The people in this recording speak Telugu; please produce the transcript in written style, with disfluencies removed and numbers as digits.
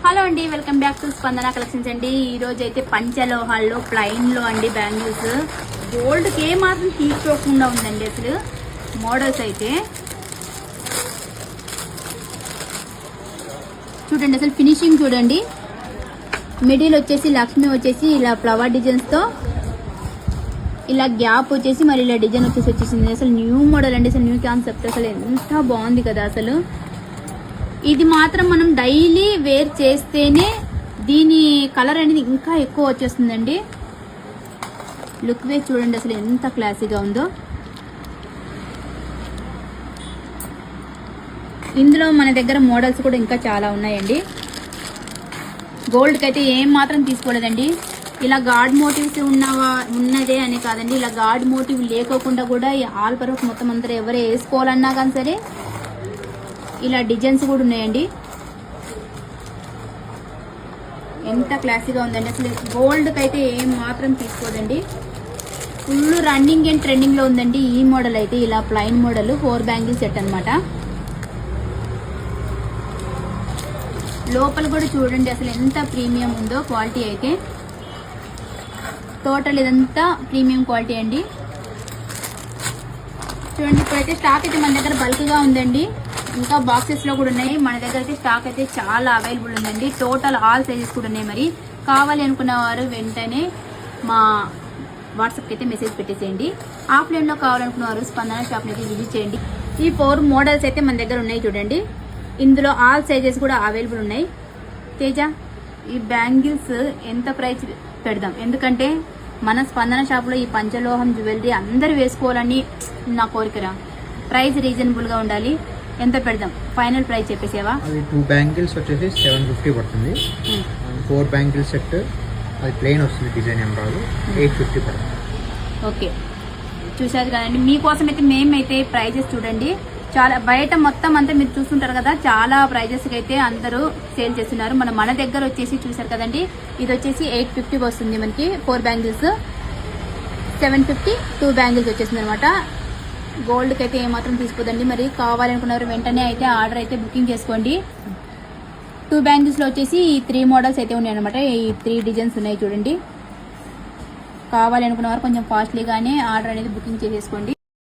హలో అండి, వెల్కమ్ బ్యాక్ టు స్పందన కలెక్షన్స్ అండి. ఈ రోజు అయితే పంచలోహాల్లో ప్లైన్ లో అండి బ్యాంగిల్స్ గోల్డ్ కి మాత్రం తీసుకోకుండా ఉందండి. అసలు మోడల్స్ అయితే చూడండి, అసలు ఫినిషింగ్ చూడండి. మిడిల్ వచ్చేసి లక్ష్మి వచ్చేసి ఇలా ఫ్లవర్ డిజైన్స్ తో ఇలా గ్యాప్ వచ్చేసి మరి ఇలా డిజైన్ వచ్చేసింది. అసలు న్యూ మోడల్ అండి, అసలు న్యూ కాన్సెప్ట్. అసలు ఎంత బాగుంది కదా. అసలు ఇది మాత్రం మనం డైలీ వేర్ చేస్తేనే దీని కలర్ అనేది ఇంకా ఎక్కువ వచ్చేస్తుందండి. లుక్ వేర్ చూడండి అసలు ఎంత క్లాసీగా ఉందో. ఇందులో మన దగ్గర మోడల్స్ కూడా ఇంకా చాలా ఉన్నాయండి. గోల్డ్కి అయితే ఏం మాత్రం తీసుకోలేదండి. ఇలా గాడ్ మోటివ్స్ ఉన్నదే అని కాదండి, ఇలా గాడ్ మోటివ్ లేకోకుండా కూడా ఆల్ పర్పస్ మొత్తం అందరూ ఎవరు వేసుకోవాలన్నా కానీ సరే ఇలా డిజైన్స్ కూడా ఉన్నాయండి. ఎంత క్లాసీగా ఉందండి. అసలు గోల్డ్కి అయితే ఏం మాత్రం తీసుకోదండి. ఫుల్ రన్నింగ్ అండ్ ట్రెండింగ్ లో ఉందండి ఈ మోడల్ అయితే. ఇలా ప్లైన్ మోడల్ 4 బ్యాంగిల్ సెట్ అనమాట. లోపల కూడా చూడండి అసలు ఎంత ప్రీమియం ఉందో క్వాలిటీ అయితే. టోటల్ ఇదంతా ప్రీమియం క్వాలిటీ అండి. చూడండి, ఇప్పుడైతే స్టాక్ అయితే మన దగ్గర బల్క్ గా ఉందండి. ఇంకా బాక్సెస్ లో కూడా ఉన్నాయి. మన దగ్గర అయితే స్టాక్ అయితే చాలా అవైలబుల్ ఉందండి. టోటల్ ఆల్ సైజెస్ కూడా ఉన్నాయి. మరి కావాలి అనుకున్న వారు వెంటనే మా వాట్సాప్కి అయితే మెసేజ్ పెట్టేసేయండి. ఆఫ్లైన్లో కావాలనుకున్న వారు స్పందన షాప్ని అయితే విజిట్ చేయండి. ఈ 4 మోడల్స్ అయితే మన దగ్గర ఉన్నాయి చూడండి. ఇందులో ఆల్ సైజెస్ కూడా అవైలబుల్ ఉన్నాయి. తేజ, ఈ బ్యాంగిల్స్ ఎంత ప్రైస్ పెడదాం? ఎందుకంటే మన స్పందన షాప్లో ఈ పంచలోహం జ్యువెలరీ అందరు వేసుకోవాలని నా కోరికరా. ప్రైస్ రీజనబుల్గా ఉండాలి. ఎంత పెడదాం? ఫైనల్ ప్రైస్ చెప్పేసేవా? అది 2 బ్యాంగిల్స్ వచ్చేసి 750 పడుతుంది. 4 బ్యాంగిల్ సెట్ అది ప్లెయిన్ వస్తుంది, డిజైన్ ఏం రాదు, 850 పడుతుంది. ఓకే, చూసారు కదండి. మీకోసం అయితే మేమైతే ప్రైజెస్ చూడండి. చాలా బయట మొత్తం అంతా మీరు చూస్తుంటారు కదా, చాలా ప్రైజెస్కి అయితే అందరూ సేల్ చేస్తున్నారు. మన దగ్గర వచ్చేసి చూసారు కదండి, ఇది వచ్చేసి 850 వస్తుంది మనకి. 4 బ్యాంగిల్స్ 750, 2 బ్యాంగిల్స్ వచ్చేసింది అనమాట. గోల్డ్కి అయితే ఏమాత్రం తీసుకోదండి. మరి కావాలనుకున్నారు వెంటనే అయితే ఆర్డర్ అయితే బుకింగ్ చేసుకోండి. 2 బ్యాంగిల్స్లో వచ్చేసి ఈ 3 మోడల్స్ అయితే ఉన్నాయి అనమాట. ఈ 3 డిజైన్స్ ఉన్నాయి చూడండి. కావాలనుకున్న వారు కొంచెం కాస్ట్లీగానే ఆర్డర్ అనేది బుకింగ్ చేసేసుకోండి.